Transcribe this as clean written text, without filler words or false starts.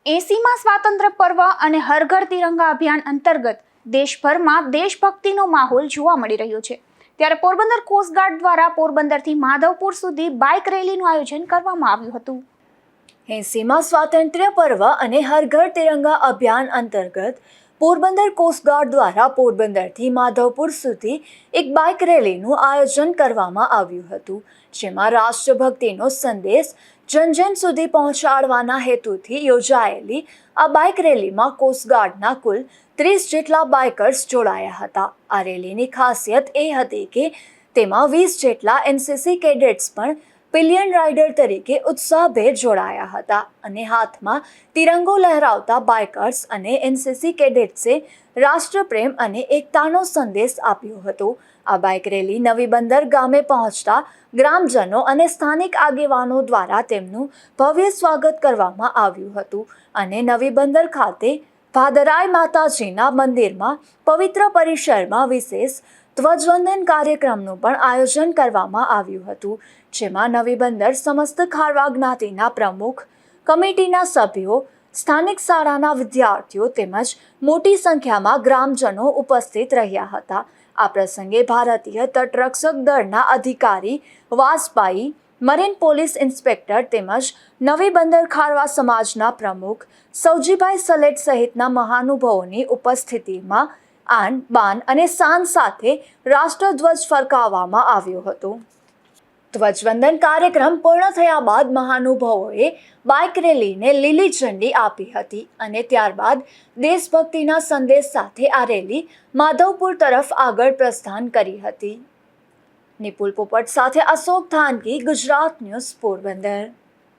80માં સ્વાતંત્ર્ય પર્વ અને હર ઘર તિરંગા અભિયાન અંતર્ગત દેશભરમાં દેશભક્તિનો માહોલ જોવા મળી રહ્યો છે. ત્યારે પોરબંદર કોસ્ટગાર્ડ દ્વારા પોરબંદરથી માધવપુર સુધી બાઇક રેલીનું આયોજન કરવામાં આવ્યું હતું. 80માં સ્વાતંત્ર્ય પર્વ અને હર ઘર તિરંગા અભિયાન અંતર્ગત પોરબંદર કોસ્ટગાર્ડ દ્વારા પોરબંદરથી માધવપુર સુધી એક બાઇક રેલીનું આયોજન કરવામાં આવ્યું હતું, જેમાં રાષ્ટ્રભક્તિનો સંદેશ જન સુધી પહોંચાડવાના હેતુથી યોજાયેલી આ બાઇક રેલીમાં કોસ્ટગાર્ડના કુલ 30 જેટલા બાઇકર્સ જોડાયા હતા. આ રેલીની ખાસિયત એ હતી કે તેમાં 20 જેટલા એનસીસી કેડેટ્સ પણ પિલિયન રાઇડર તરીકે ઉત્સાહભેર જોડાયા હતા અને હાથમાં તિરંગો લહેરાવતા બાઇકર્સ અને એનસીસી કેડેટ્સે રાષ્ટ્રપ્રેમ અને એકતાનો સંદેશ આપ્યો હતો. આ બાઇક રેલી નવી બંદર ગામે પહોંચતા ગ્રામજનો અને સ્થાનિક આગેવાનો દ્વારા તેમનું ભવ્ય સ્વાગત કરવામાં આવ્યું હતું અને નવી બંદર ખાતે ભાદરાય માતાજીના મંદિરમાં પવિત્ર પરિસરમાં વિશેષ ધ્વજવંદન કાર્યક્રમનું પણ આયોજન કરવામાં આવ્યું હતું, જેમાં નવી બંદર સમસ્ત ખારવા જ્ઞાતિના પ્રમુખ, કમિટીના સભ્યો, સ્થાનિક શાળાના વિદ્યાર્થીઓ તેમજ મોટી સંખ્યામાં ગ્રામજનો ઉપસ્થિત રહ્યા હતા. આ પ્રસંગે ભારતીય તટરક્ષક દળના અધિકારી વાસબાઈ, મરીન પોલીસ ઇન્સ્પેક્ટર તેમજ નવી બંદર ખારવા સમાજના પ્રમુખ સૌજીભાઈ સલેટ સહિતના મહાનુભાવોની ઉપસ્થિતિમાં આન બાન અને શાન સાથે રાષ્ટ્રધ્વજ ફરકાવવામાં આવ્યો હતો. ધ્વજવંદન કાર્યક્રમ પૂર્ણ થયા બાદ મહાનુભાવોએ બાઇક રેલીને લીલી ઝંડી આપી હતી અને ત્યારબાદ દેશભક્તિના સંદેશ સાથે આ રેલી માધવપુર તરફ આગળ પ્રસ્થાન કરી હતી. નિપુલ પોપટ સાથે અશોક ધાનકી, ગુજરાત ન્યૂઝ, પોરબંદર.